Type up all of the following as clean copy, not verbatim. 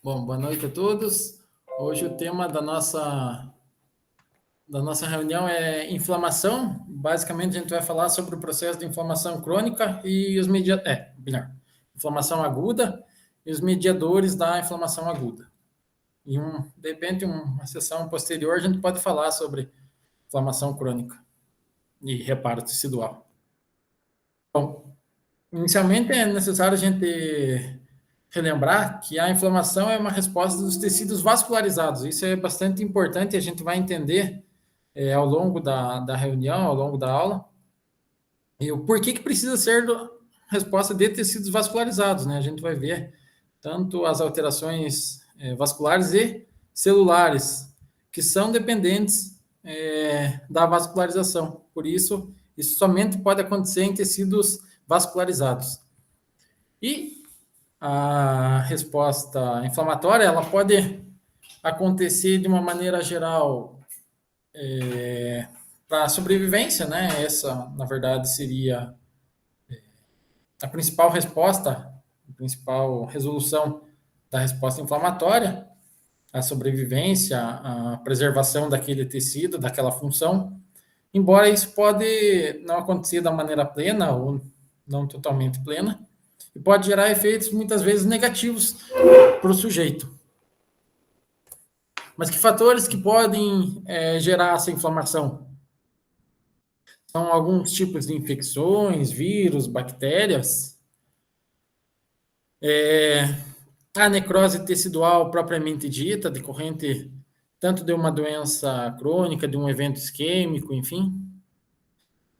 Bom, boa noite a todos. Hoje o tema da nossa reunião é inflamação. Basicamente, a gente vai falar sobre o processo de inflamação crônica e os inflamação aguda e os mediadores da inflamação aguda. De repente, uma sessão posterior, a gente pode falar sobre inflamação crônica e reparo tecidual. Bom, inicialmente é necessário a gente relembrar que a inflamação é uma resposta dos tecidos vascularizados. Isso é bastante importante, a gente vai entender ao longo da reunião, ao longo da aula, e o porquê que precisa ser resposta de tecidos vascularizados, né? A gente vai ver tanto as alterações vasculares e celulares, que são dependentes da vascularização. Por isso, isso somente pode acontecer em tecidos vascularizados. E a resposta inflamatória, ela pode acontecer de uma maneira geral para a sobrevivência, né? Essa, na verdade, seria a principal resposta, a principal resolução da resposta inflamatória, a sobrevivência, a preservação daquele tecido, daquela função, embora isso pode não acontecer da maneira plena ou não totalmente plena, e pode gerar efeitos muitas vezes negativos para o sujeito. Mas que fatores que podem gerar essa inflamação? São alguns tipos de infecções, vírus, bactérias. A necrose tecidual propriamente dita, decorrente tanto de uma doença crônica, de um evento isquêmico, enfim.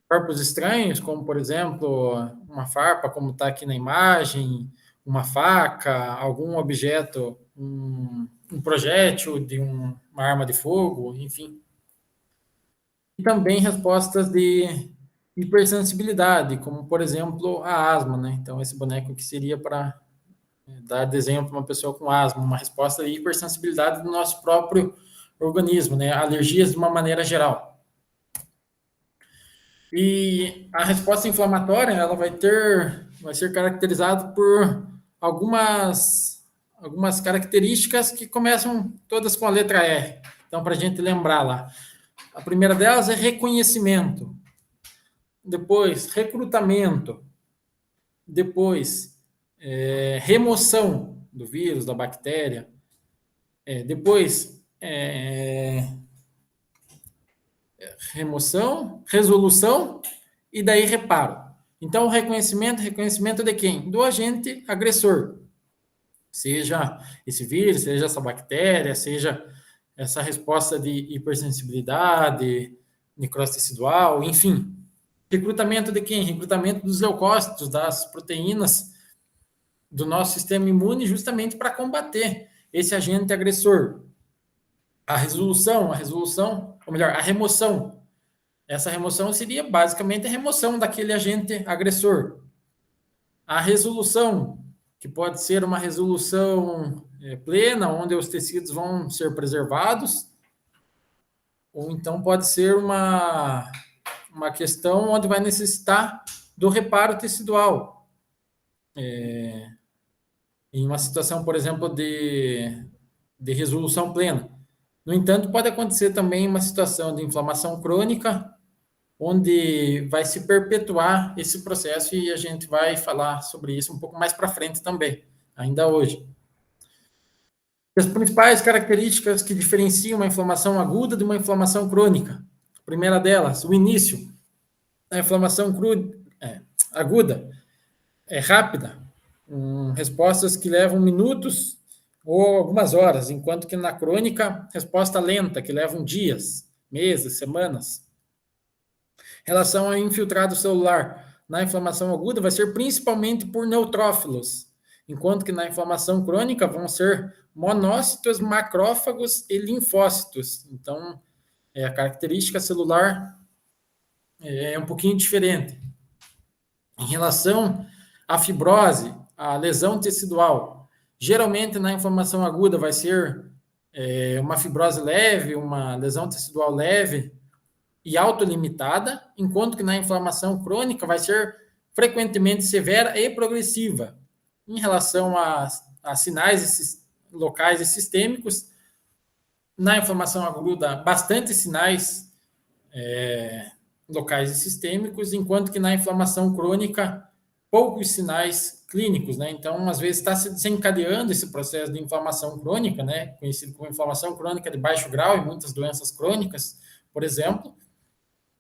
Corpos estranhos, como, por exemplo, uma farpa, como está aqui na imagem, uma faca, algum objeto, um projétil de uma arma de fogo, enfim. E também respostas de hipersensibilidade, como, por exemplo, a asma, né? Então, esse boneco aqui seria para dar de exemplo uma pessoa com asma, uma resposta de hipersensibilidade do nosso próprio organismo, né? Alergias de uma maneira geral. E a resposta inflamatória, ela vai ser caracterizada por algumas características que começam todas com a letra R. Então, para a gente lembrar lá. A primeira delas é reconhecimento. Depois, recrutamento. Depois, remoção do vírus, da bactéria. Depois, remoção, resolução e daí reparo. Então, o reconhecimento de quem? Do agente agressor. Seja esse vírus, seja essa bactéria, seja essa resposta de hipersensibilidade, necrose tecidual, enfim. Recrutamento de quem? Recrutamento dos leucócitos, das proteínas do nosso sistema imune, justamente para combater esse agente agressor. A remoção. Essa remoção seria basicamente a remoção daquele agente agressor. A resolução, que pode ser uma resolução plena, onde os tecidos vão ser preservados, ou então pode ser uma questão onde vai necessitar do reparo tecidual. Em uma situação, por exemplo, de resolução plena. No entanto, pode acontecer também uma situação de inflamação crônica, onde vai se perpetuar esse processo e a gente vai falar sobre isso um pouco mais para frente também, ainda hoje. As principais características que diferenciam uma inflamação aguda de uma inflamação crônica. A primeira delas, o início. A inflamação aguda é rápida, respostas que levam minutos ou algumas horas, enquanto que na crônica, resposta lenta, que levam dias, meses, semanas. Em relação ao infiltrado celular, na inflamação aguda vai ser principalmente por neutrófilos, enquanto que na inflamação crônica vão ser monócitos, macrófagos e linfócitos. Então, a característica celular é um pouquinho diferente. Em relação à fibrose, à lesão tecidual, geralmente na inflamação aguda vai ser uma fibrose leve, uma lesão tecidual leve e autolimitada, enquanto que na inflamação crônica vai ser frequentemente severa e progressiva. Em relação a sinais locais e sistêmicos. Na inflamação aguda, bastante sinais locais e sistêmicos, enquanto que na inflamação crônica, poucos sinais clínicos, né? Então, às vezes, está se desencadeando esse processo de inflamação crônica, né? Conhecido como inflamação crônica de baixo grau em muitas doenças crônicas, por exemplo,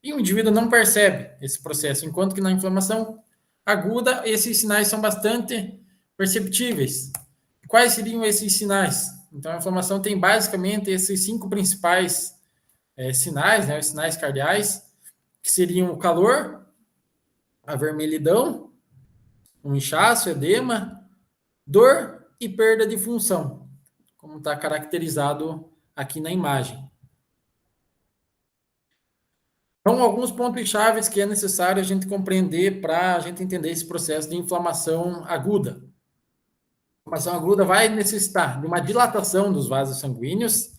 e o indivíduo não percebe esse processo, enquanto que na inflamação aguda, esses sinais são bastante perceptíveis. Quais seriam esses sinais? Então, a inflamação tem basicamente esses 5 principais sinais, né? Os sinais cardeais, que seriam o calor, a vermelhidão, um inchaço, edema, dor e perda de função, como está caracterizado aqui na imagem. Então, alguns pontos chaves que é necessário a gente compreender para a gente entender esse processo de inflamação aguda. A inflamação aguda vai necessitar de uma dilatação dos vasos sanguíneos.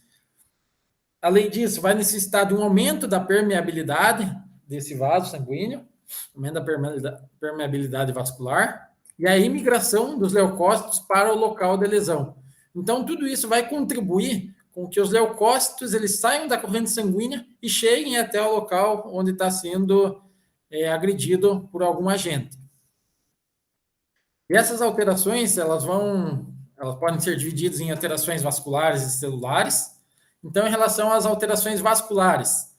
Além disso, vai necessitar de um aumento da permeabilidade desse vaso sanguíneo, aumento da permeabilidade vascular, e a imigração dos leucócitos para o local da lesão. Então, tudo isso vai contribuir com que os leucócitos eles saiam da corrente sanguínea e cheguem até o local onde está sendo agredido por algum agente. E essas alterações, elas podem ser divididas em alterações vasculares e celulares. Então, em relação às alterações vasculares,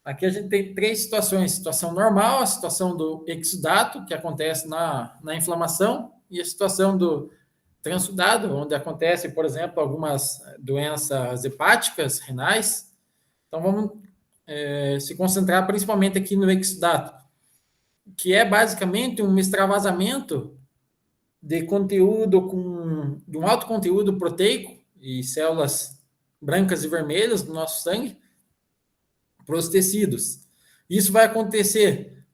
aqui a gente tem 3 situações: situação normal, a situação do exudato, que acontece na inflamação, e a situação do transudado, onde acontece, por exemplo, algumas doenças hepáticas, renais. Então, vamos se concentrar principalmente aqui no exudato, que é basicamente um extravasamento de conteúdo de um alto conteúdo proteico e células brancas e vermelhas do nosso sangue para os tecidos. Isso vai acontecer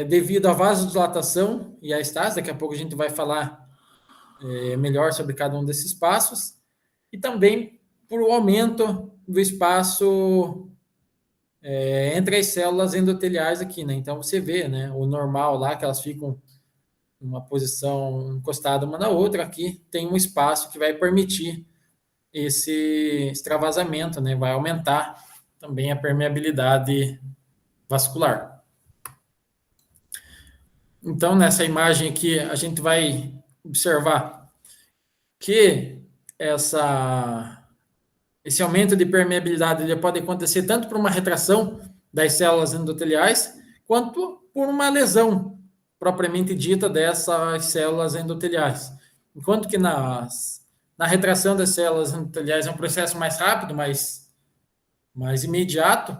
devido à vasodilatação e à estase. Daqui a pouco a gente vai falar melhor sobre cada um desses passos, e também por o aumento do espaço entre as células endoteliais aqui, né? Então você vê, né, o normal lá, que elas ficam em uma posição encostada uma na outra. Aqui tem um espaço que vai permitir esse extravasamento, né? Vai aumentar também a permeabilidade vascular. Então, nessa imagem aqui, a gente vai observar que esse aumento de permeabilidade ele pode acontecer tanto por uma retração das células endoteliais, quanto por uma lesão propriamente dita dessas células endoteliais. Enquanto que na retração das células endoteliais é um processo mais rápido, mais imediato,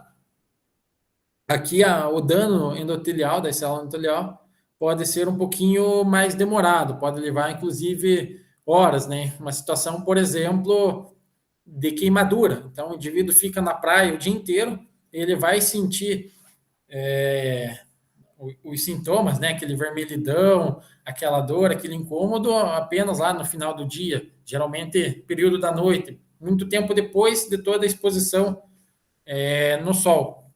aqui o dano endotelial das células endotelial pode ser um pouquinho mais demorado, pode levar, inclusive, horas, né? Uma situação, por exemplo, de queimadura. Então, o indivíduo fica na praia o dia inteiro, ele vai sentir os sintomas, né? Aquele vermelhidão, aquela dor, aquele incômodo, apenas lá no final do dia, geralmente período da noite, muito tempo depois de toda a exposição no sol.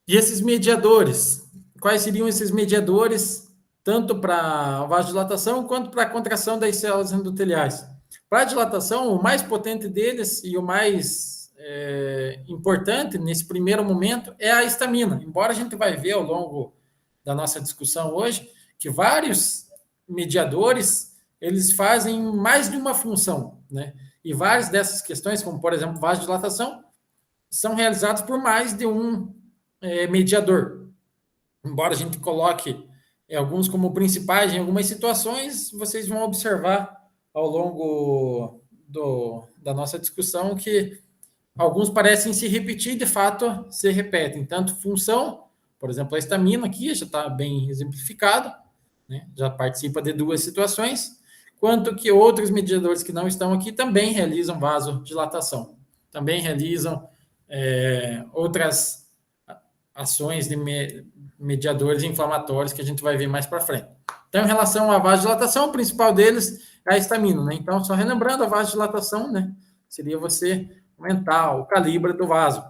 E esses mediadores, quais seriam esses mediadores, tanto para a vasodilatação quanto para a contração das células endoteliais? Para a dilatação, o mais potente deles e o mais importante nesse primeiro momento é a histamina. Embora a gente vai ver ao longo da nossa discussão hoje que vários mediadores eles fazem mais de uma função, né? E várias dessas questões, como por exemplo vasodilatação, são realizadas por mais de um mediador. Embora a gente coloque alguns como principais em algumas situações, vocês vão observar ao longo da nossa discussão que alguns parecem se repetir, de fato se repetem. Tanto função, por exemplo, a histamina aqui já está bem exemplificado, né? Já participa de 2 situações, quanto que outros mediadores que não estão aqui também realizam vasodilatação, também realizam outras ações de mediadores inflamatórios que a gente vai ver mais para frente. Então, em relação à vasodilatação, o principal deles é a histamina, né? Então, só relembrando, a vasodilatação, né, seria você aumentar o calibre do vaso.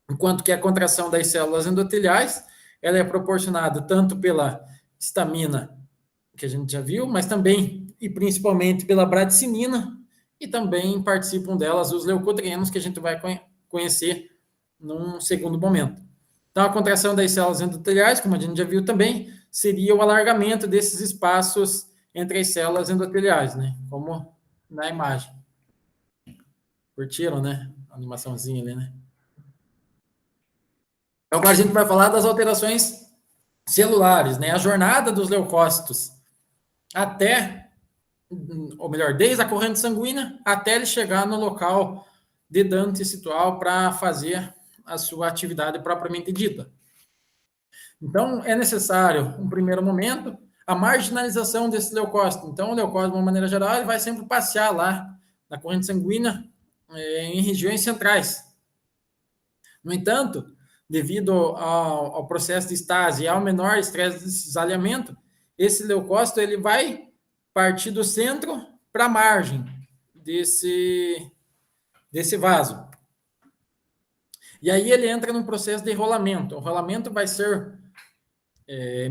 Enquanto que a contração das células endoteliais, ela é proporcionada tanto pela histamina que a gente já viu, mas também e principalmente pela bradicinina, e também participam delas os leucotrienos, que a gente vai conhecer num segundo momento. Então, a contração das células endoteliais, como a gente já viu também, seria o alargamento desses espaços entre as células endoteliais, né? Como na imagem. Curtiram, né? A animaçãozinha ali, né? Então, agora a gente vai falar das alterações celulares, né? A jornada dos leucócitos até, ou melhor, desde a corrente sanguínea até ele chegar no local de Dante situal para fazer a sua atividade propriamente dita. Então, é necessário, um primeiro momento, a marginalização desse leucócito. Então, o leucócito, de uma maneira geral, ele vai sempre passear lá na corrente sanguínea em regiões centrais. No entanto, devido ao processo de estase e ao menor estresse de cisalhamento, esse leucócito ele vai partir do centro para a margem desse vaso. E aí ele entra num processo de rolamento. O rolamento vai ser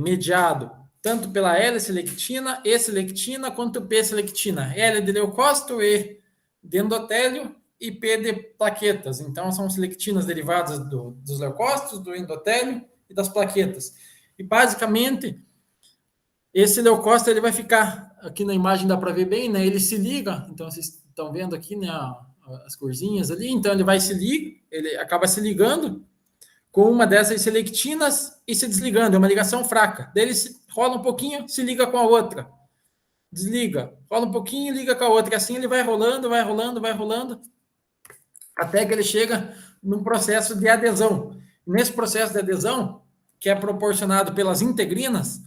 mediado tanto pela L-selectina, E-selectina, quanto P-selectina. L de leucócito, E de endotélio e P de plaquetas. Então, são selectinas derivadas dos leucócitos, do endotélio e das plaquetas. E, basicamente, esse leucócito ele vai ficar, aqui na imagem dá para ver bem, né? Ele se liga, então vocês estão vendo aqui, né, as corzinhas ali, então ele vai se ligar, ele acaba se ligando com uma dessas selectinas e se desligando, é uma ligação fraca. Daí ele rola um pouquinho, se liga com a outra. Desliga, rola um pouquinho e liga com a outra. E assim ele vai rolando, vai rolando, vai rolando, até que ele chega num processo de adesão. Nesse processo de adesão, que é proporcionado pelas integrinas,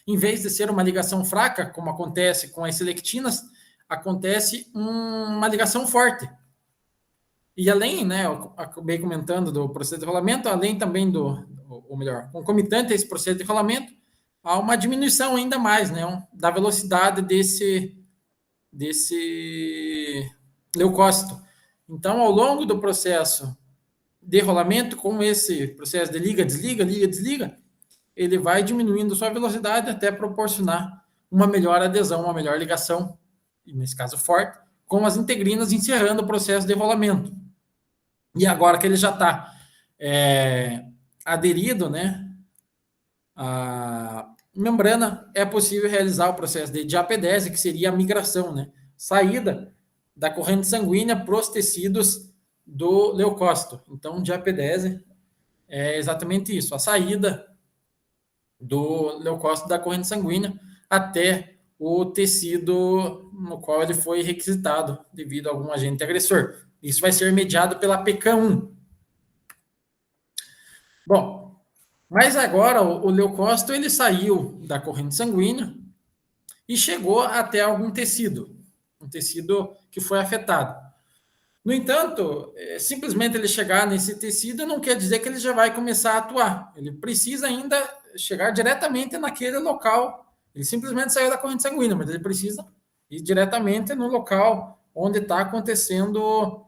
em vez de ser uma ligação fraca, como acontece com as selectinas, acontece uma ligação forte. E além, né, eu acabei comentando do processo de rolamento, além também ou melhor, concomitante a esse processo de rolamento, há uma diminuição ainda mais, né, da velocidade desse leucócito. Então, ao longo do processo de rolamento, com esse processo de liga, desliga, liga, desliga, ele vai diminuindo sua velocidade até proporcionar uma melhor adesão, uma melhor ligação, e nesse caso forte, com as integrinas, encerrando o processo de rolamento. E agora que ele já está aderido, né, à membrana, é possível realizar o processo de diapedese, que seria a migração, né, saída da corrente sanguínea para os tecidos do leucócito. Então, diapedese é exatamente isso, a saída do leucócito da corrente sanguínea até o tecido no qual ele foi requisitado devido a algum agente agressor. Isso vai ser mediado pela PK1. Bom, mas agora o leucócito ele saiu da corrente sanguínea e chegou até algum tecido, um tecido que foi afetado. No entanto, simplesmente ele chegar nesse tecido não quer dizer que ele já vai começar a atuar. Ele precisa ainda chegar diretamente naquele local. Ele simplesmente saiu da corrente sanguínea, mas ele precisa ir diretamente no local onde está acontecendo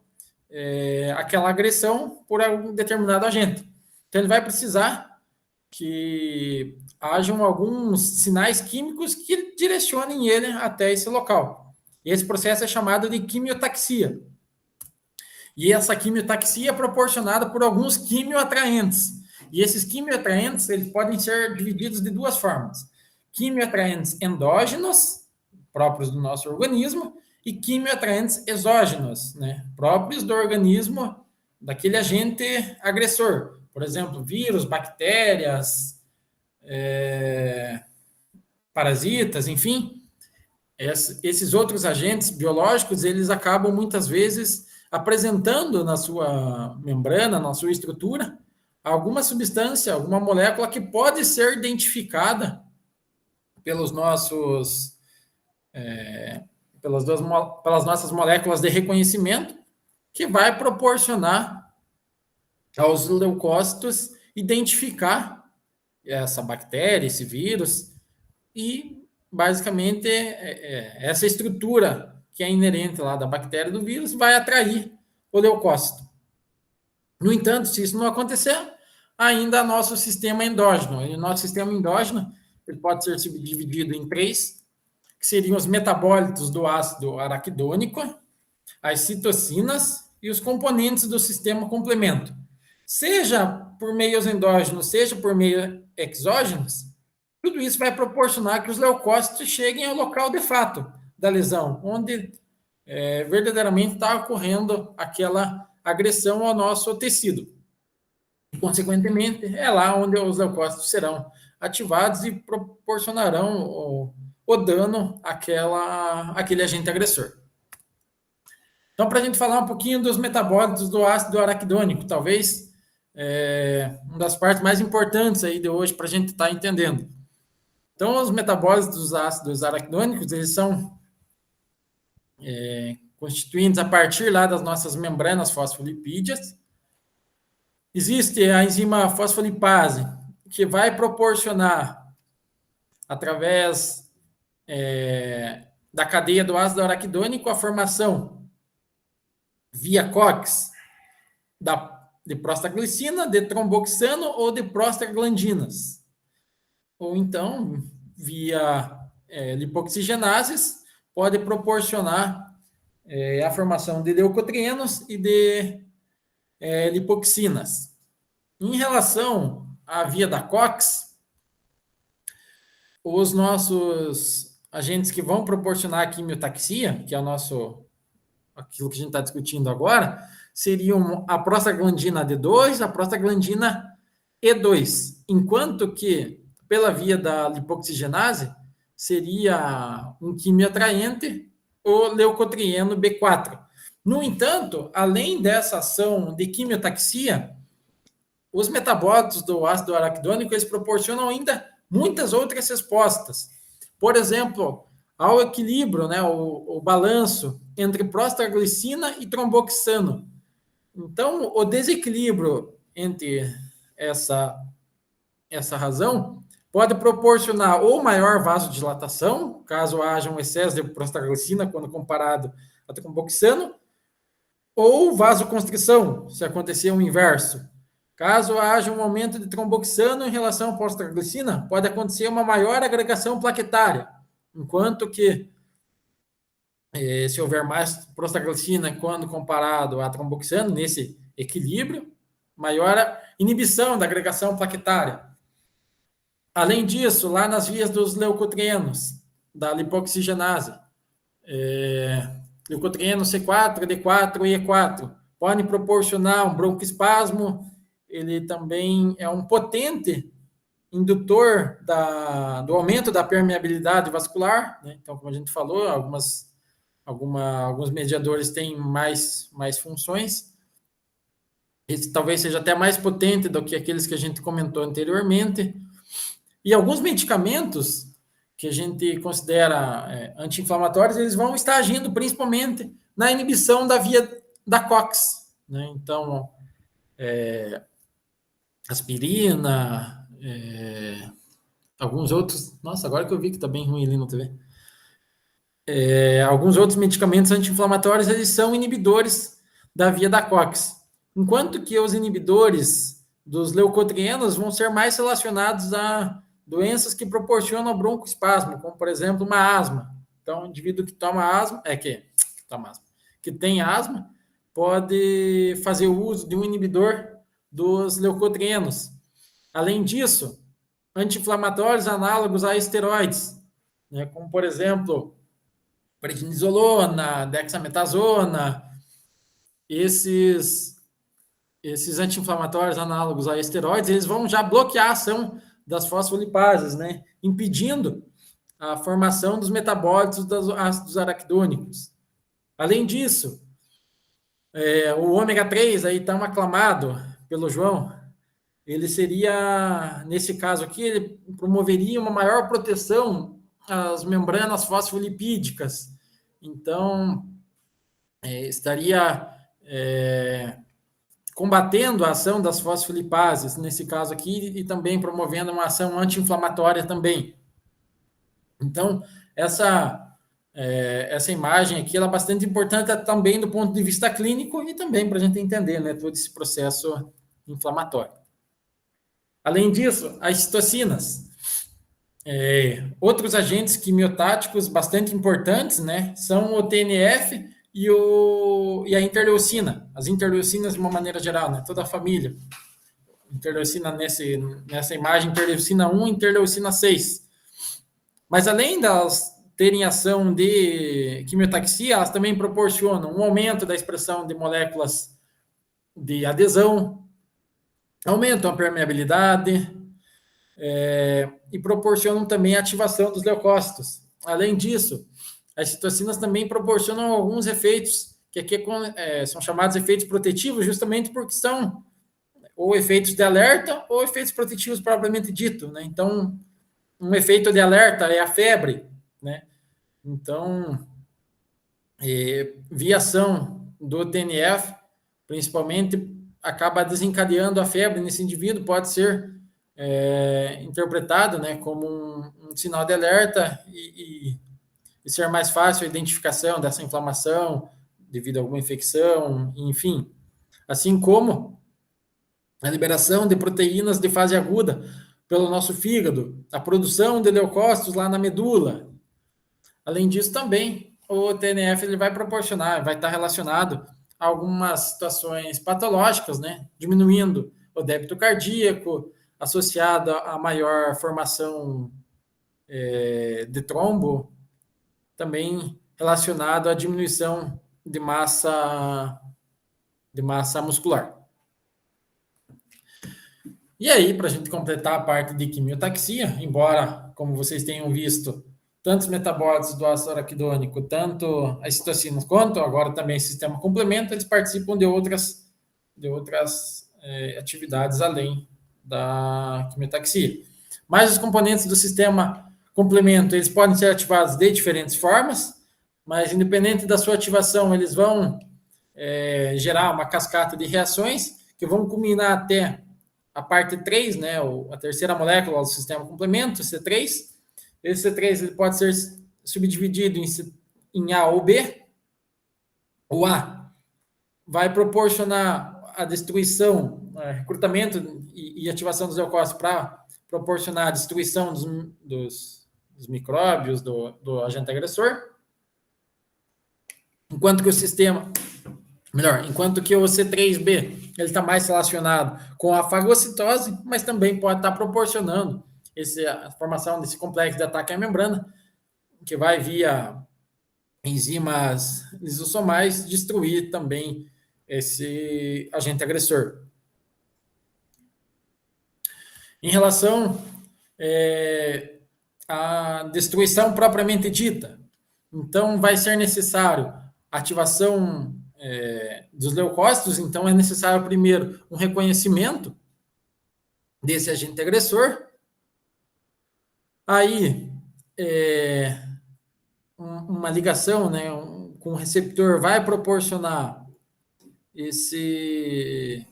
aquela agressão por algum determinado agente. Então, ele vai precisar que hajam alguns sinais químicos que direcionem ele até esse local. E esse processo é chamado de quimiotaxia. E essa quimiotaxia é proporcionada por alguns quimioatraentes. E esses quimioatraentes eles podem ser divididos de duas formas: quimioatraentes endógenos, próprios do nosso organismo, e quimioatraentes exógenos, né, próprios do organismo daquele agente agressor. Por exemplo, vírus, bactérias, parasitas, enfim. Esses outros agentes biológicos, eles acabam muitas vezes apresentando na sua membrana, na sua estrutura, alguma substância, alguma molécula que pode ser identificada pelos nossos pelas nossas moléculas de reconhecimento, que vai proporcionar aos leucócitos identificar essa bactéria, esse vírus, e basicamente essa estrutura que é inerente lá da bactéria do vírus vai atrair o leucócito. No entanto, se isso não acontecer, ainda nosso sistema endógeno. E o nosso sistema endógeno ele pode ser subdividido em três que seriam os metabólitos do ácido araquidônico, as citocinas e os componentes do sistema complemento. Seja por meios endógenos, seja por meios exógenos, tudo isso vai proporcionar que os leucócitos cheguem ao local de fato da lesão, onde verdadeiramente está ocorrendo aquela agressão ao nosso tecido. E, consequentemente, é lá onde os leucócitos serão ativados e proporcionarão o dano àquele agente agressor. Então, para a gente falar um pouquinho dos metabólitos do ácido araquidônico, talvez uma das partes mais importantes aí de hoje para a gente estar entendendo. Então, os metabólitos dos ácidos araquidônicos, eles são constituídos a partir lá das nossas membranas fosfolipídias. Existe a enzima fosfolipase, que vai proporcionar, através da cadeia do ácido araquidônico, a formação via COX de prostaglicina, de tromboxano ou de prostaglandinas. Ou então, via lipoxigenases, pode proporcionar a formação de leucotrienos e de lipoxinas. Em relação à via da COX, os nossos agentes que vão proporcionar a quimiotaxia, que é aquilo que a gente está discutindo agora, seriam a prostaglandina D2, a prostaglandina E2, enquanto que, pela via da lipoxigenase, seria um quimioatraente, o leucotrieno B4. No entanto, além dessa ação de quimiotaxia, os metabólitos do ácido araquidônico, eles proporcionam ainda muitas outras respostas. Por exemplo, ao equilíbrio, né, o balanço entre prostaglicina e tromboxano. Então, o desequilíbrio entre essa razão pode proporcionar ou maior vasodilatação, caso haja um excesso de prostaglicina quando comparado a tromboxano, ou vasoconstrição, se acontecer o inverso. Caso haja um aumento de tromboxano em relação à prostaglicina, pode acontecer uma maior agregação plaquetária, enquanto que, se houver mais prostaglicina quando comparado a tromboxano, nesse equilíbrio, maior a inibição da agregação plaquetária. Além disso, lá nas vias dos leucotrienos, da lipoxigenase, leucotrieno C4, D4 e E4, podem proporcionar um broncoespasmo. Ele também é um potente indutor do aumento da permeabilidade vascular, né? Então, como a gente falou, alguns mediadores têm mais funções. Esse talvez seja até mais potente do que aqueles que a gente comentou anteriormente. E alguns medicamentos que a gente considera anti-inflamatórios, eles vão estar agindo principalmente na inibição da via da COX, né? Então, aspirina, alguns outros... Nossa, agora que eu vi que está bem ruim ali no TV. Alguns outros medicamentos anti-inflamatórios, eles são inibidores da via da COX, enquanto que os inibidores dos leucotrienos vão ser mais relacionados a doenças que proporcionam broncoespasmo, como, por exemplo, uma asma. Então, o indivíduo que toma asma, que tem asma, pode fazer o uso de um inibidor dos leucotrienos. Além disso, anti-inflamatórios análogos a esteroides, né, como, por exemplo, prednisolona, dexametasona, esses anti-inflamatórios análogos a esteroides, eles vão já bloquear a ação das fosfolipases, né, impedindo a formação dos metabólitos dos ácidos araquidônicos. Além disso, o ômega 3, aí tão aclamado pelo João, ele seria, nesse caso aqui, ele promoveria uma maior proteção às membranas fosfolipídicas. Então, estaria combatendo a ação das fosfolipases, nesse caso aqui, e também promovendo uma ação anti-inflamatória também. Então, essa imagem aqui ela é bastante importante também do ponto de vista clínico e também para a gente entender, né, todo esse processo inflamatório. Além disso, as citocinas. Outros agentes quimiotáticos bastante importantes, né, são o TNF e a interleucina. As interleucinas, de uma maneira geral, né, toda a família. Interleucina nessa imagem, interleucina 1 e interleucina 6. Mas além das terem ação de quimiotaxia, elas também proporcionam um aumento da expressão de moléculas de adesão, aumentam a permeabilidade, e proporcionam também a ativação dos leucócitos. Além disso, as citocinas também proporcionam alguns efeitos que aqui são chamados efeitos protetivos, justamente porque são ou efeitos de alerta ou efeitos protetivos propriamente dito, né? Então, um efeito de alerta é a febre, né? Então, via ação do TNF, principalmente, acaba desencadeando a febre nesse indivíduo, pode ser interpretado, né, como um sinal de alerta e ser mais fácil a identificação dessa inflamação devido a alguma infecção, enfim. Assim como a liberação de proteínas de fase aguda pelo nosso fígado, a produção de leucócitos lá na medula. Além disso, também o TNF ele vai proporcionar, vai estar relacionado a algumas situações patológicas, né? Diminuindo o débito cardíaco, associado a maior formação de trombo, também relacionado à diminuição de massa muscular. E aí, para a gente completar a parte de quimiotaxia, embora, como vocês tenham visto, tanto os metabólitos do ácido araquidônico, tanto as citocinas, quanto agora também o sistema complemento, eles participam de outras atividades além da quimiotaxia. Mas os componentes do sistema complemento, eles podem ser ativados de diferentes formas, mas independente da sua ativação, eles vão gerar uma cascata de reações que vão culminar até a parte 3, né, a terceira molécula do sistema complemento, C3. Esse C3 ele pode ser subdividido em A ou B. O A vai proporcionar a destruição, recrutamento e ativação dos leucócitos para proporcionar a destruição dos micróbios do agente agressor. Enquanto que o C3b ele está mais relacionado com a fagocitose, mas também pode estar proporcionando a formação desse complexo de ataque à membrana, que vai via enzimas lisossomais destruir também esse agente agressor. Em relação à destruição propriamente dita, então vai ser necessário ativação dos leucócitos, então é necessário primeiro um reconhecimento desse agente agressor, aí uma ligação, né, com o receptor vai proporcionar esse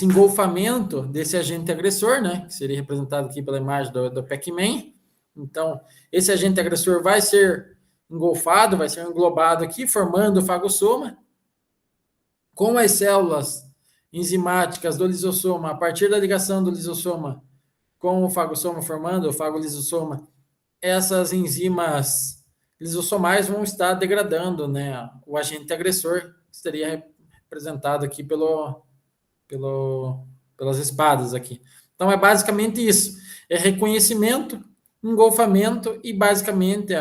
engolfamento desse agente agressor, né, que seria representado aqui pela imagem do Pac-Man. Então, esse agente agressor vai ser engolfado, vai ser englobado aqui, formando o fagossoma, com as células enzimáticas do lisossoma, a partir da ligação do lisossoma com o fagossoma, formando o fagolisossoma, essas enzimas lisossomais vão estar degradando, né, o agente agressor, que seria representado aqui pelas espadas aqui. Então, é basicamente isso. É reconhecimento, engolfamento e, basicamente,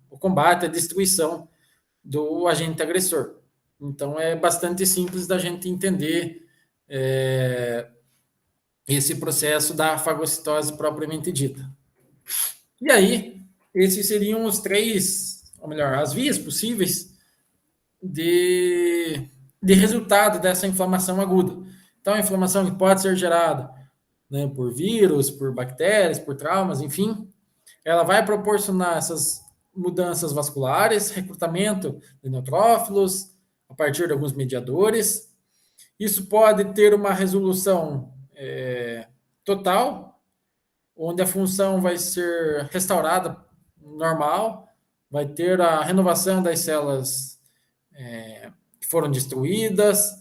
o combate, a destruição do agente agressor. Então, é bastante simples da gente entender esse processo da fagocitose propriamente dita. E aí, esses seriam os as vias possíveis de resultado dessa inflamação aguda. Então, a inflamação que pode ser gerada, né, por vírus, por bactérias, por traumas, enfim, ela vai proporcionar essas mudanças vasculares, recrutamento de neutrófilos, a partir de alguns mediadores. Isso pode ter uma resolução total, onde a função vai ser restaurada normal, vai ter a renovação das células que foram destruídas,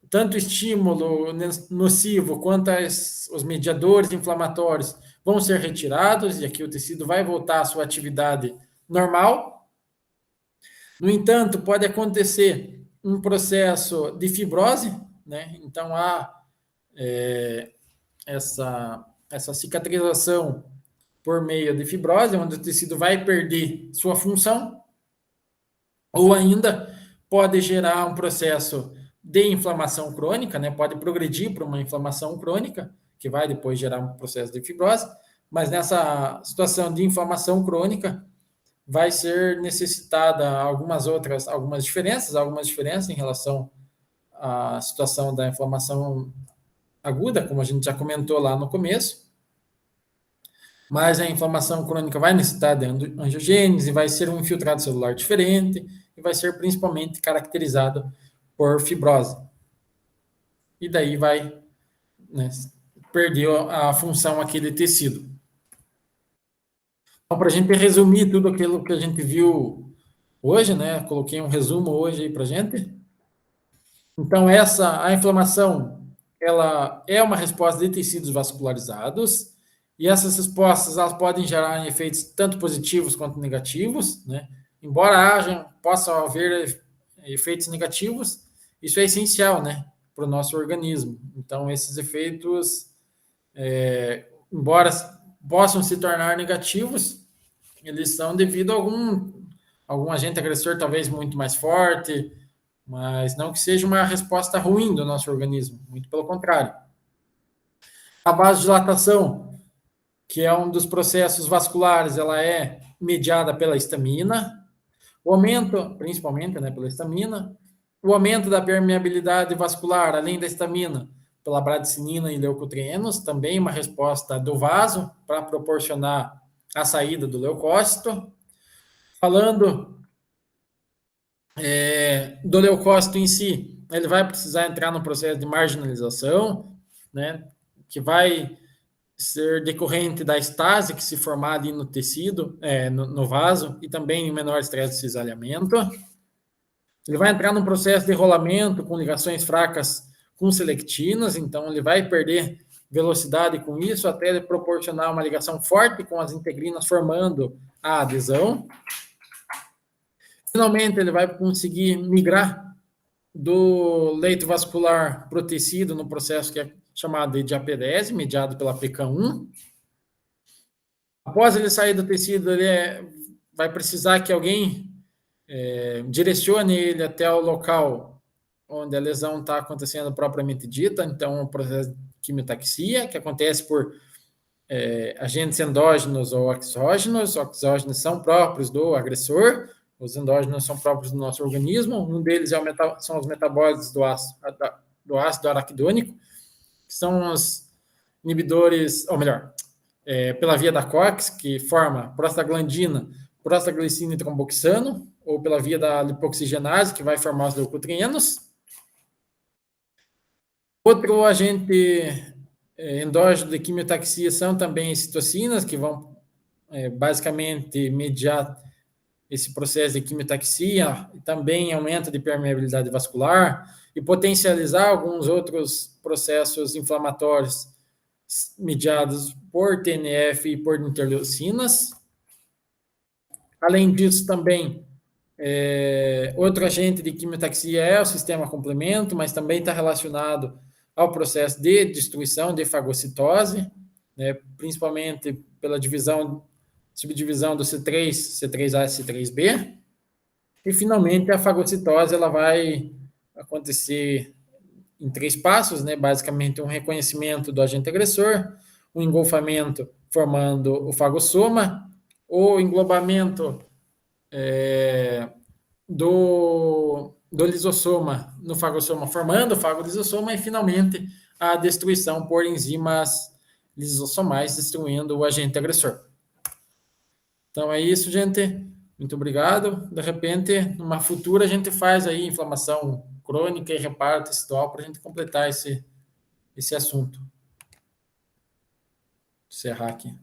tanto o estímulo nocivo quanto os mediadores inflamatórios vão ser retirados e aqui o tecido vai voltar à sua atividade normal. No entanto, pode acontecer um processo de fibrose, né? Então, há essa cicatrização por meio de fibrose, onde o tecido vai perder sua função, ou ainda pode gerar um processo de inflamação crônica, né? Pode progredir para uma inflamação crônica, que vai depois gerar um processo de fibrose, mas nessa situação de inflamação crônica, vai ser necessitada algumas diferenças em relação à situação da inflamação aguda, como a gente já comentou lá no começo, mas a inflamação crônica vai necessitar de angiogênese, vai ser um infiltrado celular diferente e vai ser principalmente caracterizado por fibrose. E daí vai, né, perder a função aquele tecido. Então, para a gente resumir tudo aquilo que a gente viu hoje, né? Coloquei um resumo hoje aí para a gente. Então, a inflamação, ela é uma resposta de tecidos vascularizados, e essas respostas elas podem gerar efeitos tanto positivos quanto negativos, né? Embora possam haver efeitos negativos, isso é essencial, né, para o nosso organismo. Então, esses efeitos, embora possam se tornar negativos, eles são devido a algum agente agressor talvez muito mais forte, mas não que seja uma resposta ruim do nosso organismo, muito pelo contrário. A vasodilatação, que é um dos processos vasculares, ela é mediada pela histamina, o aumento, principalmente, né, pela histamina, o aumento da permeabilidade vascular, além da histamina, pela bradicinina e leucotrienos, também uma resposta do vaso para proporcionar a saída do leucócito. Falando do leucócito em si, ele vai precisar entrar no processo de marginalização, né, que vai ser decorrente da estase que se formar ali no tecido, no vaso, e também em menor estresse de cisalhamento. Ele vai entrar num processo de rolamento com ligações fracas com selectinas, então ele vai perder velocidade com isso, até ele proporcionar uma ligação forte com as integrinas, formando a adesão. Finalmente, ele vai conseguir migrar do leito vascular para o tecido no processo que é chamado de apedese, mediado pela PK1. Após ele sair do tecido, vai precisar que alguém direcione ele até o local onde a lesão está acontecendo propriamente dita, então o processo de quimiotaxia, que acontece por agentes endógenos ou exógenos. Os exógenos são próprios do agressor, os endógenos são próprios do nosso organismo. Um deles são os metabólitos do ácido araquidônico, que são os inibidores, ou melhor, pela via da COX, que forma prostaglandina, prostaglicina e tromboxano, ou pela via da lipoxigenase, que vai formar os leucotrienos. Outro agente endógeno de quimiotaxia são também as citocinas, que vão basicamente mediar esse processo de quimiotaxia, e também aumento de permeabilidade vascular, e potencializar alguns outros processos inflamatórios mediados por TNF e por interleucinas. Além disso, também, outro agente de quimiotaxia é o sistema complemento, mas também está relacionado ao processo de destruição, de fagocitose, né, principalmente pela subdivisão do C3, C3A e C3B. E, finalmente, a fagocitose ela vai acontecer em 3 passos, né? Basicamente, um reconhecimento do agente agressor, um engolfamento formando o fagossoma, o englobamento do lisossoma no fagossoma, formando o fagolisossoma, e, finalmente, a destruição por enzimas lisossomais, destruindo o agente agressor. Então, é isso, gente. Muito obrigado. De repente, numa futura, a gente faz aí inflamação crônica e reparo tecidual para a gente completar esse assunto. Vou encerrar aqui.